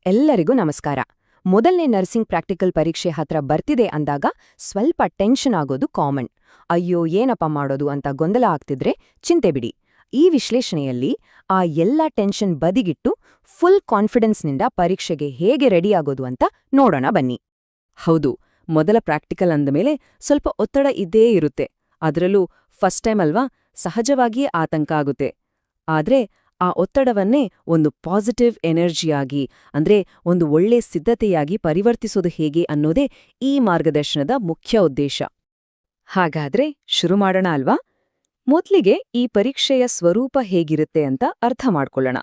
ಎಲ್ಲರಿಗೂ ನಮಸ್ಕಾರ. ಮೊದಲನೇ ನರ್ಸಿಂಗ್ ಪ್ರಾಕ್ಟಿಕಲ್ ಪರೀಕ್ಷೆ ಹತ್ರ ಬರ್ತಿದೆ ಅಂದಾಗ ಸ್ವಲ್ಪ ಟೆನ್ಷನ್ ಆಗೋದು ಕಾಮನ್. ಅಯ್ಯೋ ಏನಪ್ಪ ಮಾಡೋದು ಅಂತ ಗೊಂದಲ ಆಗ್ತಿದ್ರೆ ಚಿಂತೆ ಬಿಡಿ. ಈ ವಿಶ್ಲೇಷಣೆಯಲ್ಲಿ ಆ ಎಲ್ಲ ಟೆನ್ಷನ್ ಬದಿಗಿಟ್ಟು ಫುಲ್ ಕಾನ್ಫಿಡೆನ್ಸ್ನಿಂದ ಪರೀಕ್ಷೆಗೆ ಹೇಗೆ ರೆಡಿಯಾಗೋದು ಅಂತ ನೋಡೋಣ ಬನ್ನಿ. ಹೌದು, ಮೊದಲ ಪ್ರಾಕ್ಟಿಕಲ್ ಅಂದಮೇಲೆ ಸ್ವಲ್ಪ ಒತ್ತಡ ಇದ್ದೇ ಇರುತ್ತೆ. ಅದರಲ್ಲೂ ಫಸ್ಟ್ ಟೈಮ್ ಅಲ್ವಾ, ಸಹಜವಾಗಿಯೇ ಆತಂಕ ಆಗುತ್ತೆ. ಆದ್ರೆ ಆ ಒತ್ತಡವನ್ನೇ ಒಂದು ಪಾಸಿಟಿವ್ ಎನರ್ಜಿಯಾಗಿ, ಅಂದ್ರೆ ಒಂದು ಒಳ್ಳೆ ಸಿದ್ಧತೆಯಾಗಿ ಪರಿವರ್ತಿಸೋದು ಹೇಗೆ ಅನ್ನೋದೇ ಈ ಮಾರ್ಗದರ್ಶನದ ಮುಖ್ಯ ಉದ್ದೇಶ. ಹಾಗಾದ್ರೆ ಶುರು ಮಾಡೋಣ ಅಲ್ವಾ? ಮೊದ್ಲಿಗೆ ಈ ಪರೀಕ್ಷೆಯ ಸ್ವರೂಪ ಹೇಗಿರುತ್ತೆ ಅಂತ ಅರ್ಥ ಮಾಡ್ಕೊಳ್ಳೋಣ.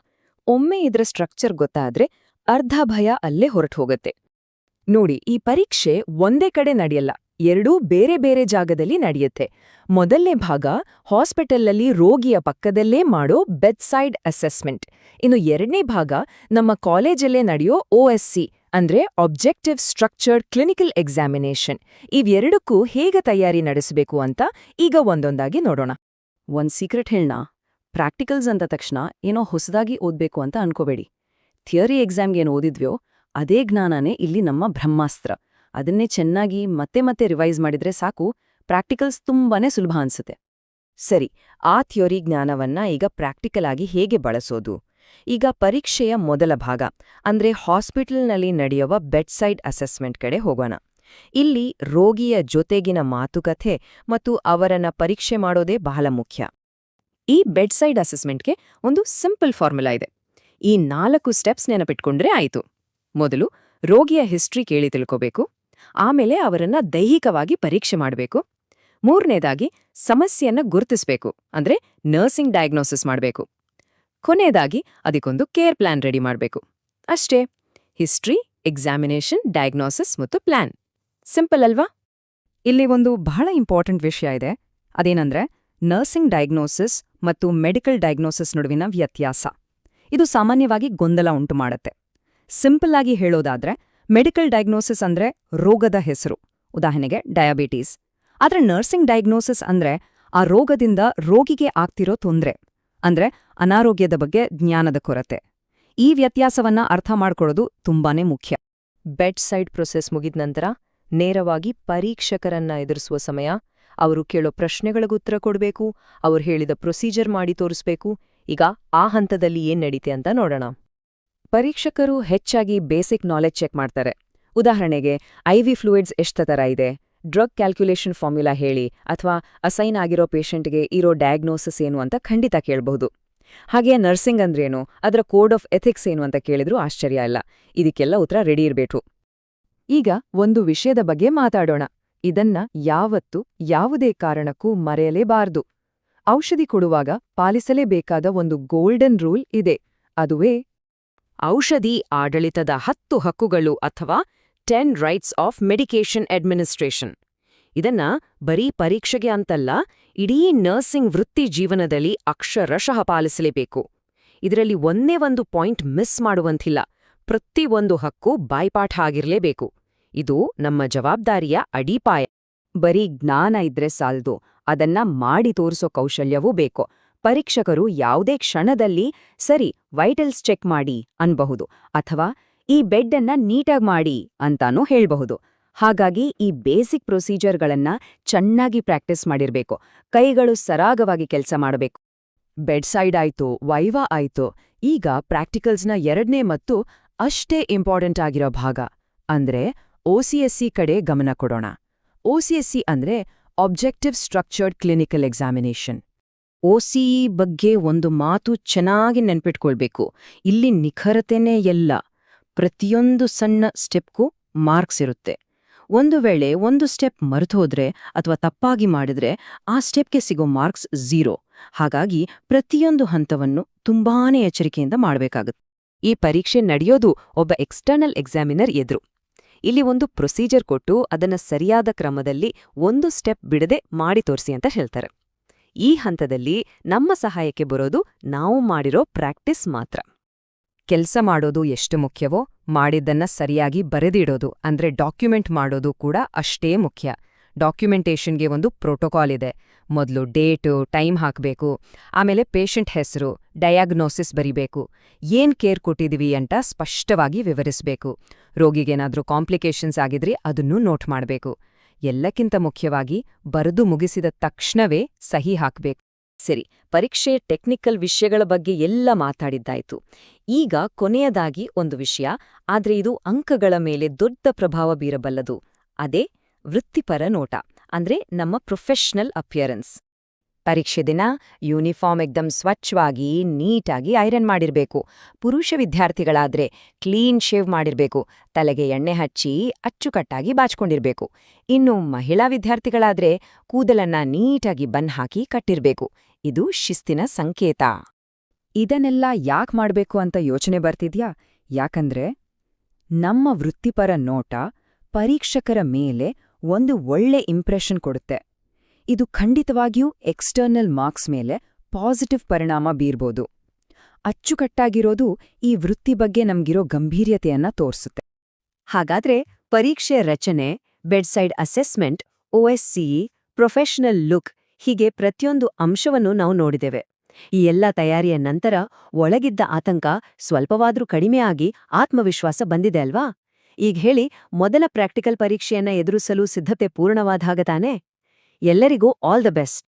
ಒಮ್ಮೆ ಇದರ ಸ್ಟ್ರಕ್ಚರ್ ಗೊತ್ತಾದ್ರೆ ಅರ್ಧ ಭಯ ಅಲ್ಲೇ ಹೊರಟೋಗತ್ತೆ. ನೋಡಿ, ಈ ಪರೀಕ್ಷೆ ಒಂದೇ ಕಡೆ ನಡೆಯಲ್ಲ, ಎರಡೂ ಬೇರೆ ಬೇರೆ ಜಾಗದಲ್ಲಿ ನಡೆಯುತ್ತೆ. ಮೊದಲನೇ ಭಾಗ ಹಾಸ್ಪಿಟಲಲ್ಲಿ ರೋಗಿಯ ಪಕ್ಕದಲ್ಲೇ ಮಾಡೋ ಬೆಡ್ಸೈಡ್ ಅಸೆಸ್ಮೆಂಟ್. ಇನ್ನು ಎರಡನೇ ಭಾಗ ನಮ್ಮ ಕಾಲೇಜಲ್ಲೇ ನಡೆಯೋ OSC ಅಂದ್ರೆ ಆಬ್ಜೆಕ್ಟಿವ್ ಸ್ಟ್ರಕ್ಚರ್ಡ್ ಕ್ಲಿನಿಕಲ್ ಎಕ್ಸಾಮಿನೇಷನ್. ಇವೆರಡಕ್ಕೂ ಹೇಗೆ ತಯಾರಿ ನಡೆಸಬೇಕು ಅಂತ ಈಗ ಒಂದೊಂದಾಗಿ ನೋಡೋಣ. ಒಂದ್ ಸೀಕ್ರೆಟ್ ಹೇಳ್ನಾ? ಪ್ರಾಕ್ಟಿಕಲ್ಸ್ ಅಂದ ತಕ್ಷಣ ಏನೋ ಹೊಸದಾಗಿ ಓದ್ಬೇಕು ಅಂತ ಅನ್ಕೋಬೇಡಿ. ಥಿಯರಿ ಎಕ್ಸಾಮ್ಗೇನು ಓದಿದ್ವ್ಯೋ ಅದೇ ಜ್ಞಾನನೇ ಇಲ್ಲಿ ನಮ್ಮ ಬ್ರಹ್ಮಾಸ್ತ್ರ. ಅದನ್ನೇ ಚೆನ್ನಾಗಿ ಮತ್ತೆ ಮತ್ತೆ ರಿವೈಸ್ ಮಾಡಿದ್ರೆ ಸಾಕು, ಪ್ರಾಕ್ಟಿಕಲ್ಸ್ ತುಂಬಾನೇ ಸುಲಭ ಅನ್ಸುತ್ತೆ. ಸರಿ, ಆ ಥಿಯರಿ ಜ್ಞಾನವನ್ನ ಈಗ ಪ್ರಾಕ್ಟಿಕಲ್ ಆಗಿ ಹೇಗೆ ಬಳಸೋದು? ಈಗ ಪರೀಕ್ಷೆಯ ಮೊದಲ ಭಾಗ ಅಂದ್ರೆ ಹಾಸ್ಪಿಟಲ್ನಲ್ಲಿ ನಡೆಯುವ ಬೆಡ್ಸೈಡ್ ಅಸೆಸ್ಮೆಂಟ್ ಕಡೆ ಹೋಗೋಣ. ಇಲ್ಲಿ ರೋಗಿಯ ಜೊತೆಗಿನ ಮಾತುಕತೆ ಮತ್ತು ಅವರನ್ನ ಪರೀಕ್ಷೆ ಮಾಡೋದೇ ಬಹಳ ಮುಖ್ಯ. ಈ ಬೆಡ್ಸೈಡ್ ಅಸೆಸ್ಮೆಂಟ್ಗೆ ಒಂದು ಸಿಂಪಲ್ ಫಾರ್ಮುಲಾ ಇದೆ. ಈ 4 ಸ್ಟೆಪ್ಸ್ ನೆನಪಿಟ್ಕೊಂಡ್ರೆ ಆಯಿತು. ಮೊದಲು ರೋಗಿಯ ಹಿಸ್ಟ್ರಿ ಕೇಳಿ ತಿಳ್ಕೋಬೇಕು. ಆಮೇಲೆ ಅವರನ್ನ ದೈಹಿಕವಾಗಿ ಪರೀಕ್ಷೆ ಮಾಡಬೇಕು. ಮೂರನೇದಾಗಿ ಸಮಸ್ಯೆಯನ್ನ ಗುರುತಿಸಬೇಕು, ಅಂದ್ರೆ ನರ್ಸಿಂಗ್ ಡಯಾಗ್ನೋಸಿಸ್ ಮಾಡಬೇಕು. ಕೊನೆಯದಾಗಿ ಅದಕ್ಕೊಂದು ಕೇರ್ ಪ್ಲಾನ್ ರೆಡಿ ಮಾಡಬೇಕು. ಅಷ್ಟೇ, ಹಿಸ್ಟ್ರಿ, ಎಕ್ಸಾಮಿನೇಷನ್, ಡಯಾಗ್ನೋಸಿಸ್ ಮತ್ತು ಪ್ಲಾನ್. ಸಿಂಪಲ್ ಅಲ್ವಾ? ಇಲ್ಲಿ ಒಂದು ಬಹಳ ಇಂಪಾರ್ಟೆಂಟ್ ವಿಷಯ ಇದೆ. ಅದೇನಂದ್ರೆ ನರ್ಸಿಂಗ್ ಡಯಾಗ್ನೋಸಿಸ್ ಮತ್ತು ಮೆಡಿಕಲ್ ಡಯಾಗ್ನೋಸಿಸ್ ನಡುವಿನ ವ್ಯತ್ಯಾಸ. ಇದು ಸಾಮಾನ್ಯವಾಗಿ ಗೊಂದಲ ಉಂಟು ಮಾಡುತ್ತೆ. ಸಿಂಪಲ್ ಆಗಿ ಹೇಳೋದಾದ್ರೆ ಮೆಡಿಕಲ್ ಡಯಾಗ್ನೋಸಿಸ್ ಅಂದ್ರೆ ರೋಗದ ಹೆಸರು, ಉದಾಹರಣೆಗೆ ಡಯಾಬಿಟೀಸ್. ಆದ್ರೆ ನರ್ಸಿಂಗ್ ಡಯಾಗ್ನೋಸಿಸ್ ಅಂದ್ರೆ ಆ ರೋಗದಿಂದ ರೋಗಿಗೆ ಆಗ್ತಿರೋ ತೊಂದ್ರೆ, ಅಂದ್ರೆ ಅನಾರೋಗ್ಯದ ಬಗ್ಗೆ ಜ್ಞಾನದ ಕೊರತೆ. ಈ ವ್ಯತ್ಯಾಸವನ್ನ ಅರ್ಥ ಮಾಡ್ಕೊಳ್ಳೋದು ತುಂಬಾನೇ ಮುಖ್ಯ. ಬೆಡ್ ಸೈಡ್ ಪ್ರೊಸೆಸ್ ಮುಗಿದ ನಂತರ ನೇರವಾಗಿ ಪರೀಕ್ಷಕರನ್ನ ಎದುರಿಸುವ ಸಮಯ. ಅವರು ಕೇಳೋ ಪ್ರಶ್ನೆಗಳಿಗೂ ಉತ್ತರ ಕೊಡಬೇಕು, ಅವ್ರು ಹೇಳಿದ ಪ್ರೊಸೀಜರ್ ಮಾಡಿ ತೋರಿಸ್ಬೇಕು. ಈಗ ಆ ಹಂತದಲ್ಲಿ ಏನ್ ನಡೀತೆ ಅಂತ ನೋಡೋಣ. ಪರೀಕ್ಷಕರು ಹೆಚ್ಚಾಗಿ ಬೇಸಿಕ್ ನಾಲೆಜ್ ಚೆಕ್ ಮಾಡ್ತಾರೆ. ಉದಾಹರಣೆಗೆ IV ಫ್ಲೂಯಿಡ್ಸ್ ಎಷ್ಟು ಥರ ಇದೆ, ಡ್ರಗ್ ಕ್ಯಾಲ್ಕ್ಯುಲೇಷನ್ ಫಾರ್ಮ್ಯುಲಾ ಹೇಳಿ, ಅಥವಾ ಅಸೈನ್ ಆಗಿರೋ ಪೇಷಂಟ್ಗೆ ಇರೋ ಡಯಾಗ್ನೋಸಿಸ್ ಏನು ಅಂತ ಖಂಡಿತ ಕೇಳಬಹುದು. ಹಾಗೆ ನರ್ಸಿಂಗ್ ಅಂದ್ರೇನು, ಅದರ ಕೋಡ್ ಆಫ್ ಎಥಿಕ್ಸ್ ಏನು ಅಂತ ಕೇಳಿದ್ರೂ ಆಶ್ಚರ್ಯ ಇಲ್ಲ. ಇದಕ್ಕೆಲ್ಲ ಉತ್ತರ ರೆಡಿ ಇರಬೇಕು. ಈಗ ಒಂದು ವಿಷಯದ ಬಗ್ಗೆ ಮಾತಾಡೋಣ. ಇದನ್ನ ಯಾವತ್ತೂ ಯಾವುದೇ ಕಾರಣಕ್ಕೂ ಮರೆಯಲೇಬಾರದು. ಔಷಧಿ ಕೊಡುವಾಗ ಪಾಲಿಸಲೇಬೇಕಾದ ಒಂದು ಗೋಲ್ಡನ್ ರೂಲ್ ಇದೆ. ಅದುವೇ ಔಷಧಿ ಆಡಳಿತದ 10 ಹಕ್ಕುಗಳು ಅಥವಾ 10 ರೈಟ್ಸ್ ಆಫ್ ಮೆಡಿಕೇಷನ್ ಅಡ್ಮಿನಿಸ್ಟ್ರೇಷನ್. ಇದನ್ನ ಬರೀ ಪರೀಕ್ಷೆಗೆ ಅಂತಲ್ಲ, ಇಡೀ ನರ್ಸಿಂಗ್ ವೃತ್ತಿ ಜೀವನದಲ್ಲಿ ಅಕ್ಷರಶಃ ಪಾಲಿಸಲೇಬೇಕು. ಇದರಲ್ಲಿ ಒಂದೇ ಒಂದು ಪಾಯಿಂಟ್ ಮಿಸ್ ಮಾಡುವಂತಿಲ್ಲ. ಪ್ರತಿಯೊಂದು ಹಕ್ಕು ಬಾಯ್ಪಾಠ ಆಗಿರ್ಲೇಬೇಕು. ಇದು ನಮ್ಮ ಜವಾಬ್ದಾರಿಯ ಅಡಿಪಾಯ. ಬರೀ ಜ್ಞಾನ ಇದ್ರೆ ಸಾಲ್ದು, ಅದನ್ನ ಮಾಡಿ ತೋರಿಸೋ ಕೌಶಲ್ಯವೂ ಬೇಕು. ಪರೀಕ್ಷಕರು ಯಾವುದೇ ಕ್ಷಣದಲ್ಲಿ ಸರಿ ವೈಟಲ್ಸ್ ಚೆಕ್ ಮಾಡಿ ಅನ್ಬಹುದು, ಅಥವಾ ಈ ಬೆಡ್ ಅನ್ನ ನೀಟಾಗಿ ಮಾಡಿ ಅಂತಾನೂ ಹೇಳ್ಬಹುದು. ಹಾಗಾಗಿ ಈ ಬೇಸಿಕ್ ಪ್ರೊಸೀಜರ್ಗಳನ್ನ ಚೆನ್ನಾಗಿ ಪ್ರಾಕ್ಟೀಸ್ ಮಾಡಿರ್ಬೇಕು. ಕೈಗಳು ಸರಾಗವಾಗಿ ಕೆಲಸ ಮಾಡಬೇಕು. ಬೆಡ್ ಸೈಡ್ ಆಯ್ತು, ವೈವಾ ಆಯ್ತು. ಈಗ ಪ್ರಾಕ್ಟಿಕಲ್ಸ್ನ 2ನೇ ಮತ್ತು ಅಷ್ಟೇ ಇಂಪಾರ್ಟೆಂಟ್ ಆಗಿರೋ ಭಾಗ ಅಂದ್ರೆ OCSC ಕಡೆ ಗಮನ ಕೊಡೋಣ. OCSC ಅಂದ್ರೆ objective structured clinical examination. OCE ಬಗ್ಗೆ ಒಂದು ಮಾತು ಚೆನ್ನಾಗಿ ನೆನ್ಪಿಟ್ಕೊಳ್ಬೇಕು. ಇಲ್ಲಿ ನಿಖರತೆನೇ ಎಲ್ಲ. ಪ್ರತಿಯೊಂದು ಸಣ್ಣ ಸ್ಟೆಪ್ಗೂ ಮಾರ್ಕ್ಸ್ ಇರುತ್ತೆ. ಒಂದು ವೇಳೆ ಒಂದು ಸ್ಟೆಪ್ ಮರೆತೋದ್ರೆ ಅಥವಾ ತಪ್ಪಾಗಿ ಮಾಡಿದ್ರೆ ಆ ಸ್ಟೆಪ್ಗೆ ಸಿಗೋ ಮಾರ್ಕ್ಸ್ 0. ಹಾಗಾಗಿ ಪ್ರತಿಯೊಂದು ಹಂತವನ್ನು ತುಂಬಾನೇ ಎಚ್ಚರಿಕೆಯಿಂದ ಮಾಡಬೇಕಾಗುತ್ತೆ. ಈ ಪರೀಕ್ಷೆ ನಡೆಯೋದು ಒಬ್ಬ ಎಕ್ಸ್ಟರ್ನಲ್ ಎಕ್ಸಾಮಿನರ್ ಎದುರು. ಇಲ್ಲಿ ಒಂದು ಪ್ರೊಸೀಜರ್ ಕೊಟ್ಟು ಅದನ್ನ ಸರಿಯಾದ ಕ್ರಮದಲ್ಲಿ ಒಂದು ಸ್ಟೆಪ್ ಬಿಡದೆ ಮಾಡಿ ತೋರಿಸಿ ಅಂತ ಹೇಳ್ತಾರೆ. ಈ ಹಂತದಲ್ಲಿ ನಮ್ಮ ಸಹಾಯಕ್ಕೆ ಬರೋದು ನಾವು ಮಾಡಿರೋ ಪ್ರಾಕ್ಟೀಸ್ ಮಾತ್ರ. ಕೆಲಸ ಮಾಡೋದು ಎಷ್ಟು ಮುಖ್ಯವೋ, ಮಾಡಿದ್ದನ್ನ ಸರಿಯಾಗಿ ಬರೆದಿಡೋದು ಅಂದ್ರೆ ಡಾಕ್ಯುಮೆಂಟ್ ಮಾಡೋದು ಕೂಡ ಅಷ್ಟೇ ಮುಖ್ಯ. ಡಾಕ್ಯುಮೆಂಟೇಷನ್ಗೆ ಒಂದು ಪ್ರೋಟೋಕಾಲ್ ಇದೆ. ಮೊದಲು ಡೇಟು ಟೈಮ್ ಹಾಕಬೇಕು, ಆಮೇಲೆ ಪೇಷಂಟ್ ಹೆಸರು ಡಯಾಗ್ನೋಸಿಸ್ ಬರಿಬೇಕು, ಏನ್ ಕೇರ್ ಕೊಟ್ಟಿದೀವಿ ಅಂತ ಸ್ಪಷ್ಟವಾಗಿ ವಿವರಿಸಬೇಕು. ರೋಗಿಗೇನಾದ್ರೂ ಕಾಂಪ್ಲಿಕೇಶನ್ಸ್ ಆಗಿದ್ರೆ ಅದನ್ನೂ ನೋಟ್ ಮಾಡಬೇಕು. ಎಲ್ಲಕ್ಕಿಂತ ಮುಖ್ಯವಾಗಿ ಬರೆದು ಮುಗಿಸಿದ ತಕ್ಷಣವೇ ಸಹಿ ಹಾಕಬೇಕು. ಸರಿ, ಪರೀಕ್ಷೆ ಟೆಕ್ನಿಕಲ್ ವಿಷಯಗಳ ಬಗ್ಗೆ ಎಲ್ಲ ಮಾತಾಡಿದ್ದಾಯ್ತು. ಈಗ ಕೊನೆಯದಾಗಿ ಒಂದು ವಿಷಯ, ಆದ್ರೆ ಇದು ಅಂಕಗಳ ಮೇಲೆ ದೊಡ್ಡ ಪ್ರಭಾವ ಬೀರಬಲ್ಲದು. ಅದೇ ವೃತ್ತಿಪರ ನೋಟ, ಅಂದ್ರೆ ನಮ್ಮ ಪ್ರೊಫೆಷನಲ್ ಅಪಿಯರೆನ್ಸ್. ಪರೀಕ್ಷೆ ದಿನ ಯೂನಿಫಾರ್ಮ್ ಎಕ್ದಮ್ ಸ್ವಚ್ಛವಾಗಿ ನೀಟಾಗಿ ಐರನ್ ಮಾಡಿರ್ಬೇಕು. ಪುರುಷ ವಿದ್ಯಾರ್ಥಿಗಳಾದ್ರೆ ಕ್ಲೀನ್ ಶೇವ್ ಮಾಡಿರ್ಬೇಕು, ತಲೆಗೆ ಎಣ್ಣೆ ಹಚ್ಚಿ ಅಚ್ಚುಕಟ್ಟಾಗಿ ಬಾಚ್ಕೊಂಡಿರ್ಬೇಕು. ಇನ್ನು ಮಹಿಳಾ ವಿದ್ಯಾರ್ಥಿಗಳಾದ್ರೆ ಕೂದಲನ್ನ ನೀಟಾಗಿ ಬನ್ ಹಾಕಿ ಕಟ್ಟಿರ್ಬೇಕು. ಇದು ಶಿಸ್ತಿನ ಸಂಕೇತ. ಇದನ್ನೆಲ್ಲ ಯಾಕ್ ಮಾಡ್ಬೇಕು ಅಂತ ಯೋಚನೆ ಬರ್ತಿದ್ಯಾ? ಯಾಕಂದ್ರೆ ನಮ್ಮ ವೃತ್ತಿಪರ ನೋಟ ಪರೀಕ್ಷಕರ ಮೇಲೆ ಒಂದು ಒಳ್ಳೆ ಇಂಪ್ರೆಷನ್ ಕೊಡುತ್ತೆ. ಇದು ಖಂಡಿತವಾಗಿಯೂ ಎಕ್ಸ್ಟರ್ನಲ್ ಮಾರ್ಕ್ಸ್ ಮೇಲೆ ಪಾಸಿಟಿವ್ ಪರಿಣಾಮ ಬೀರ್ಬೋದು. ಅಚ್ಚುಕಟ್ಟಾಗಿರೋದು ಈ ವೃತ್ತಿ ಬಗ್ಗೆ ನಮ್ಗಿರೋ ಗಂಭೀರ್ಯತೆಯನ್ನ ತೋರ್ಸುತ್ತೆ. ಹಾಗಾದ್ರೆ ಪರೀಕ್ಷೆ ರಚನೆ, ಬೆಡ್ಸೈಡ್ ಅಸೆಸ್ಮೆಂಟ್, OSCE, ಪ್ರೊಫೆಷನಲ್ ಲುಕ್ ಹೀಗೆ ಪ್ರತಿಯೊಂದು ಅಂಶವನ್ನು ನಾವು ನೋಡಿದೆವೆ. ಈ ಎಲ್ಲ ತಯಾರಿಯ ನಂತರ ಒಳಗಿದ್ದ ಆತಂಕ ಸ್ವಲ್ಪವಾದ್ರೂ ಕಡಿಮೆ ಆಗಿ ಆತ್ಮವಿಶ್ವಾಸ ಬಂದಿದೆ ಅಲ್ವಾ? ಈಗ ಹೇಳಿ, ಮೊದಲ ಪ್ರಾಕ್ಟಿಕಲ್ ಪರೀಕ್ಷೆಯನ್ನ ಎದುರಿಸಲು ಸಿದ್ಧತೆ ಪೂರ್ಣವಾದಾಗ ತಾನೇ? ಎಲ್ಲರಿಗೂ ಆಲ್ ದ ಬೆಸ್ಟ್.